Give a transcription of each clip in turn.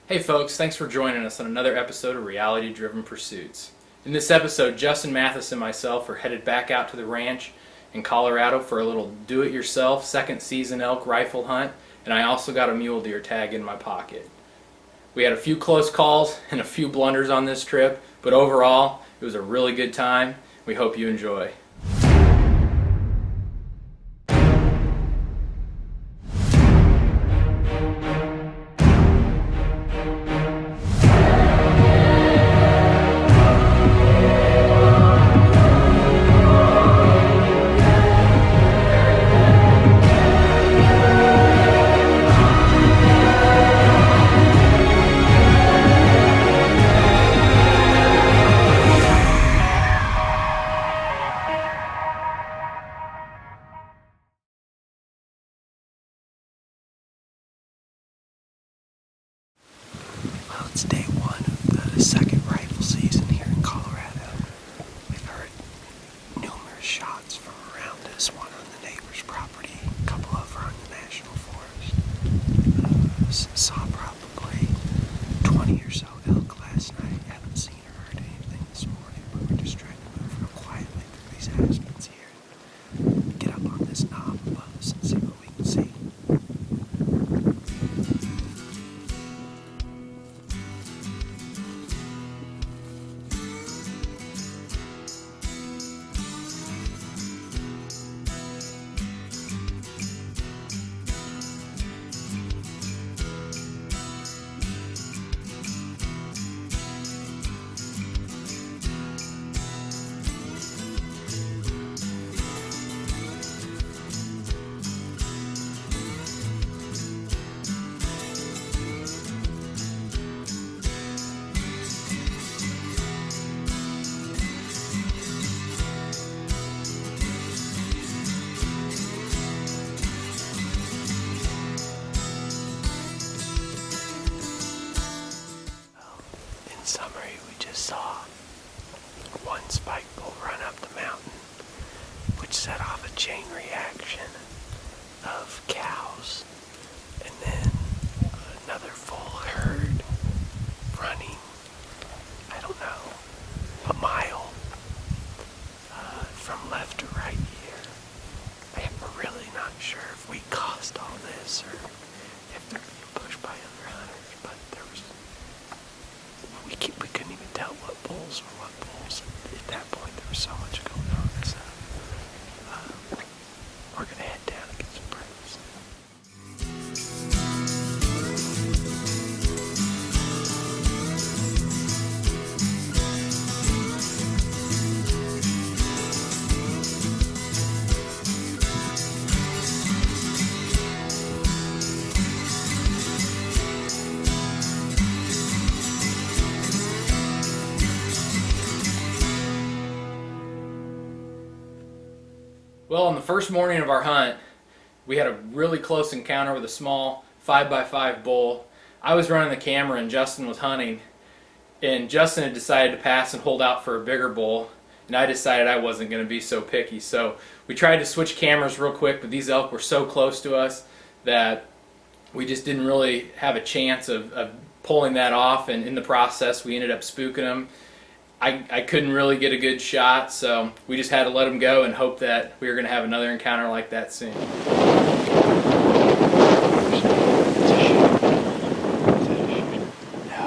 Hey folks, thanks for joining us on another episode of Reality Driven Pursuits. In this episode, Justin Mathis and myself are headed back out to the ranch in Colorado for a little do-it-yourself second season elk rifle hunt, and I also got a mule deer tag in my pocket. We had a few close calls and a few blunders on this trip, but overall, it was a really good time. We hope you enjoy. Well, it's day one of the second rifle season here in Colorado. We've heard numerous shots from around us, one on the neighbor's property, a couple over on the national forest. Saw probably 20 or so elk last night. Haven't seen or heard anything this morning, but we're just trying to move real quietly through these aspens here and get up on this knob above us and see what we can see. In summary, we just saw one spike bull run up the mountain, which set off a chain reaction of cows, and then another full herd running, I don't know, a mile from left to right here. I'm really not sure if we caused all this or if they're being pushed by other hunters, but we couldn't even tell what bulls were what bulls. At that point, there was so much going on. So we're going to head down and get some breakfast. Well, on the first morning of our hunt, we had a really close encounter with a small 5x5 bull. I was running the camera and Justin was hunting, and Justin had decided to pass and hold out for a bigger bull, and I decided I wasn't going to be so picky. So we tried to switch cameras real quick, but these elk were so close to us that we just didn't really have a chance of pulling that off, and in the process we ended up spooking them. I couldn't really get a good shot, so we just had to let them go and hope that we were going to have another encounter like that soon. No,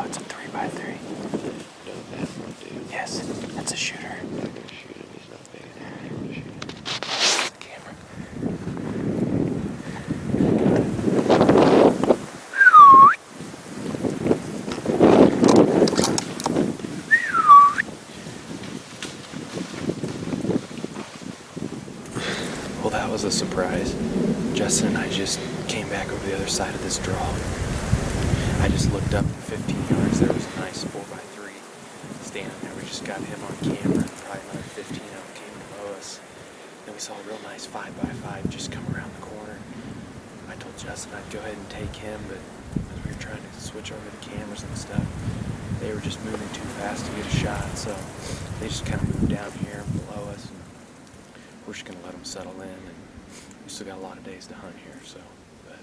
it's a 3x3. Yes, that's a shooter. He's not big enough to shoot him. The camera. Well, that was a surprise. Justin and I just came back over the other side of this draw. I just looked up in 15 yards. There was a nice 4x3 standing there. We just got him on camera, and probably another 15 of them came below us. Then we saw a real nice 5x5 just come around the corner. I told Justin I'd go ahead and take him, but as we were trying to switch over the cameras and stuff, they were just moving too fast to get a shot, so they just kind of moved down here below us. And we're just going to let them settle in, and we still got a lot of days to hunt here, so but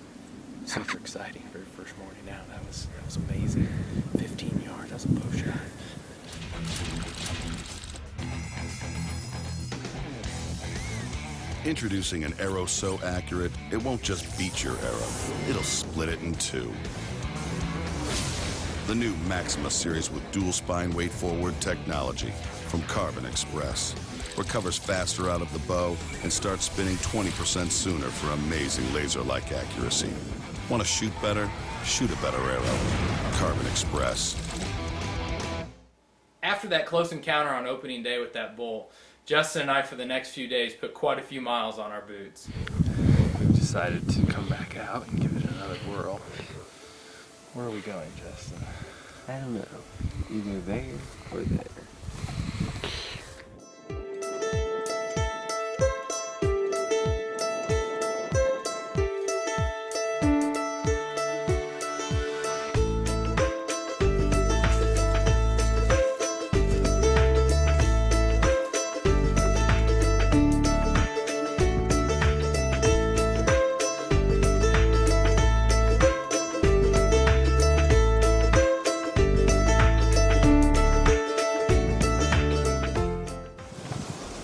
super exciting for your first morning out. That was amazing. Introducing an arrow so accurate, it won't just beat your arrow, it'll split it in two. The new Maxima series with dual spine weight forward technology from Carbon Express recovers faster out of the bow and starts spinning 20% sooner for amazing laser-like accuracy. Want to shoot better? Shoot a better arrow. Carbon Express. After that close encounter on opening day with that bull, Justin and I for the next few days put quite a few miles on our boots. We've decided to come back out and give it another whirl. Where are we going, Justin? I don't know. Either there or there.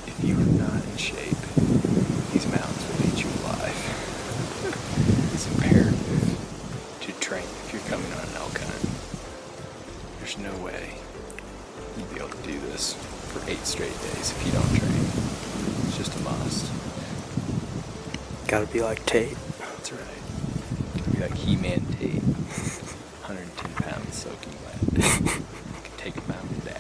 If you are not in shape, these mountains will eat you alive. It's imperative to train if you're coming on an elk hunt. There's no way you'd be able to do this for 8 straight days if you don't train. It's just a must. Gotta be like Tate. That's right. Gotta be like He-Man Tate. 110 pounds soaking wet. Can take a mountain down.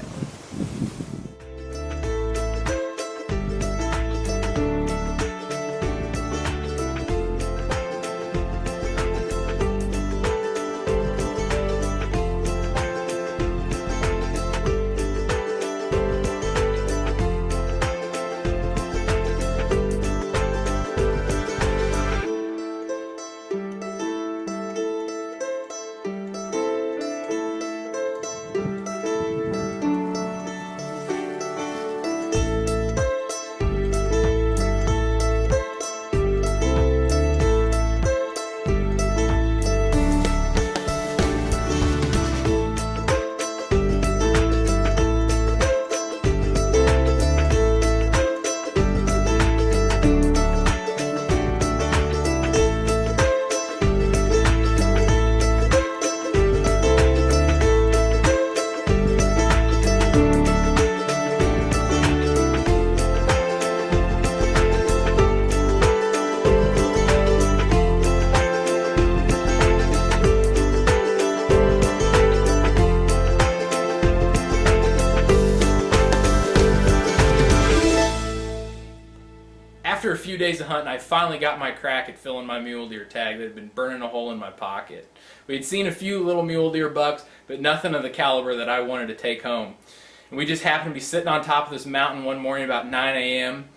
After a few days of hunting, I finally got my crack at filling my mule deer tag that had been burning a hole in my pocket. We had seen a few little mule deer bucks, but nothing of the caliber that I wanted to take home. And we just happened to be sitting on top of this mountain one morning about 9 a.m.,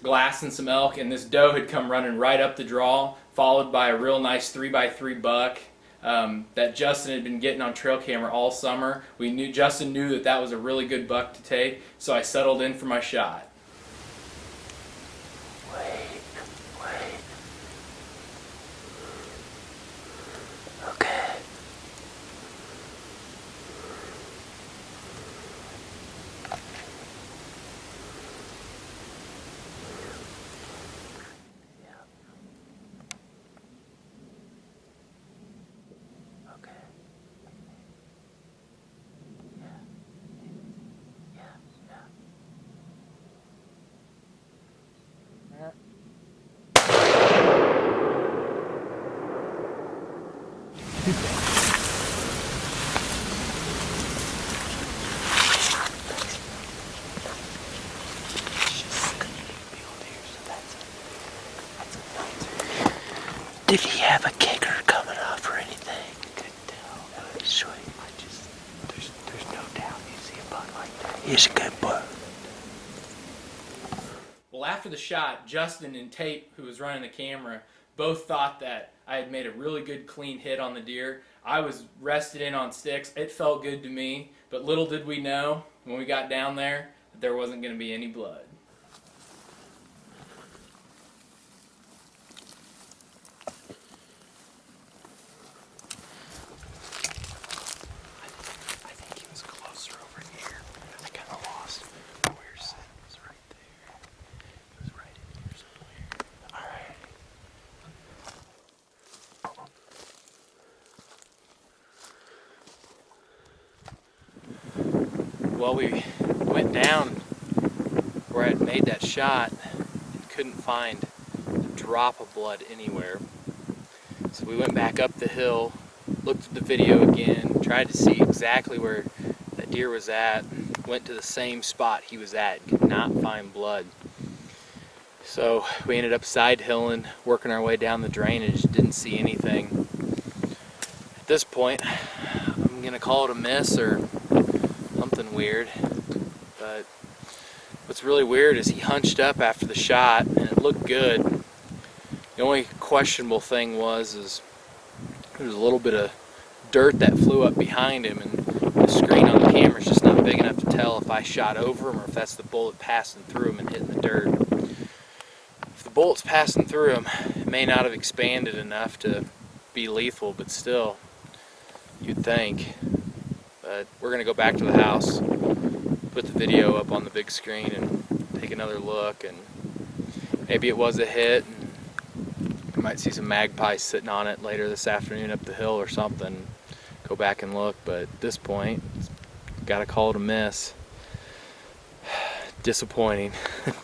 glassing some elk, and this doe had come running right up the draw, followed by a real nice 3x3 buck that Justin had been getting on trail camera all summer. Justin knew that that was a really good buck to take, so I settled in for my shot. Okay. Did he have a kicker coming off or anything? Couldn't tell. Sweet. There's no doubt you see a buck like that. He's a good buck. Well, after the shot, Justin and Tate, who was running the camera, both thought that I had made a really good clean hit on the deer. I was rested in on sticks. It felt good to me, but little did we know when we got down there that there wasn't going to be any blood. I think he was closer over here. I kind of lost where you're sitting. It was right there. It was right in here somewhere. Well, we went down where I'd made that shot and couldn't find a drop of blood anywhere. So we went back up the hill, looked at the video again, tried to see exactly where that deer was at, went to the same spot he was at, could not find blood. So we ended up side hilling, working our way down the drainage, didn't see anything. At this point, I'm gonna call it a miss or something weird. But what's really weird is he hunched up after the shot and it looked good. The only questionable thing was there was a little bit of dirt that flew up behind him, and the screen on the camera is just not big enough to tell if I shot over him or if that's the bullet passing through him and hitting the dirt. If the bullet's passing through him, it may not have expanded enough to be lethal, but still, you'd think. But we're going to go back to the house, put the video up on the big screen and take another look, and maybe it was a hit. You might see some magpies sitting on it later this afternoon up the hill or something. Go back and look, but at this point, gotta call it a miss. Disappointing.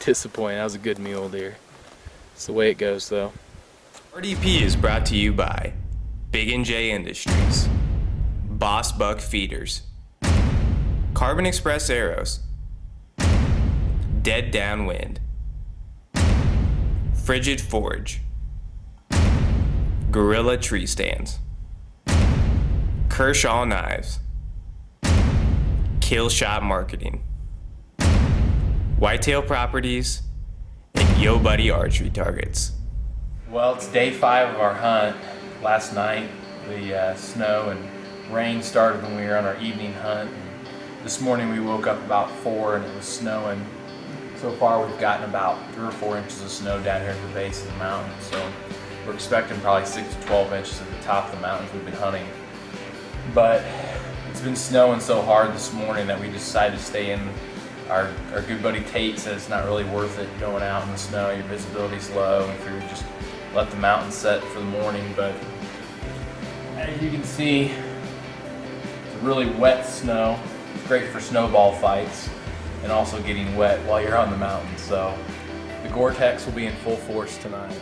Disappointing. That was a good mule deer. It's the way it goes, though. RDP is brought to you by Big & J Industries, Boss Buck Feeders, Carbon Express Arrows, Dead Downwind, Frigid Forge, Gorilla Tree Stands, Kershaw Knives, Kill Shot Marketing, Whitetail Properties, and Yo Buddy Archery Targets. Well, it's day 5 of our hunt. Last night, the snow and rain started when we were on our evening hunt. This morning we woke up about 4 and it was snowing. So far we've gotten about 3 or 4 inches of snow down here at the base of the mountain. So we're expecting probably 6 to 12 inches at the top of the mountains we've been hunting. But it's been snowing so hard this morning that we decided to stay in. Our good buddy Tate says it's not really worth it going out in the snow. Your visibility's low, and if we would just let the mountain set for the morning. But as you can see, it's a really wet snow. It's great for snowball fights and also getting wet while you're on the mountain. So the Gore-Tex will be in full force tonight.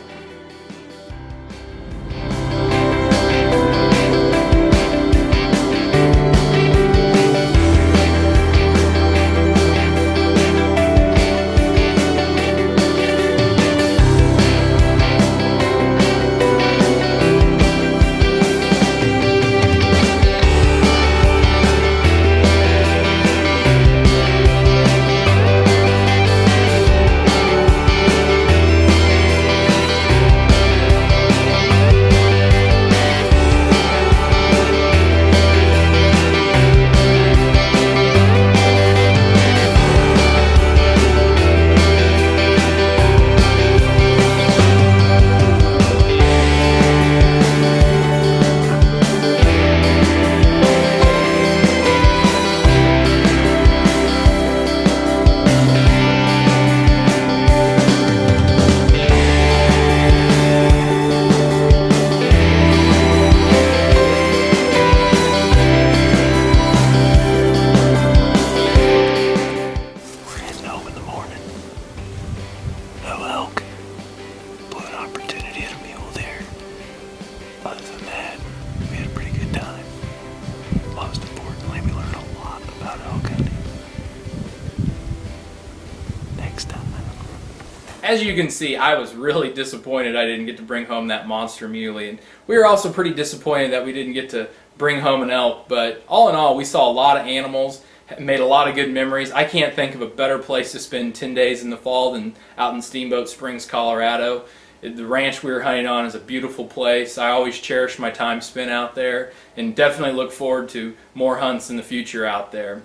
As you can see, I was really disappointed I didn't get to bring home that monster muley, and we were also pretty disappointed that we didn't get to bring home an elk. But all in all, we saw a lot of animals, made a lot of good memories. I can't think of a better place to spend 10 days in the fall than out in Steamboat Springs, Colorado. The ranch we were hunting on is a beautiful place. I always cherish my time spent out there, and definitely look forward to more hunts in the future out there.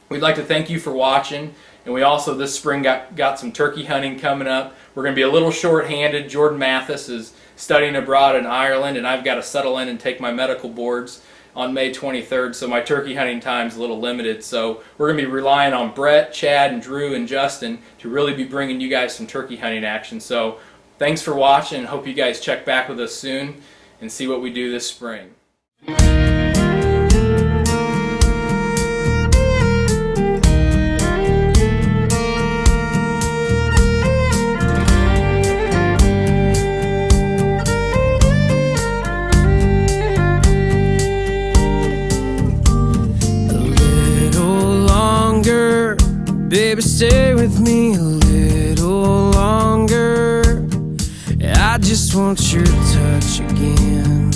We'd like to thank you for watching, and we also this spring got some turkey hunting coming up. We're going to be a little short-handed. Jordan Mathis is studying abroad in Ireland, and I've got to settle in and take my medical boards on May 23rd, so my turkey hunting time's a little limited. So we're going to be relying on Brett, Chad, and Drew, and Justin to really be bringing you guys some turkey hunting action. So thanks for watching, and hope you guys check back with us soon and see what we do this spring. Baby, stay with me a little longer. I just want your touch again.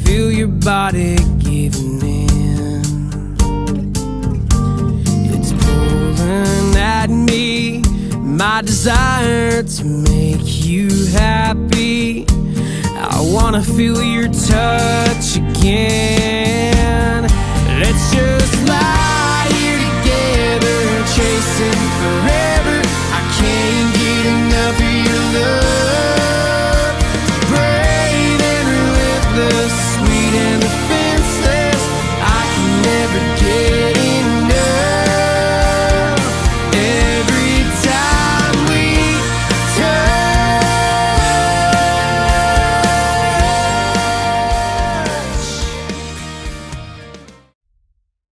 Feel your body giving in. It's pulling at me, my desire to make you happy. I wanna feel your touch again.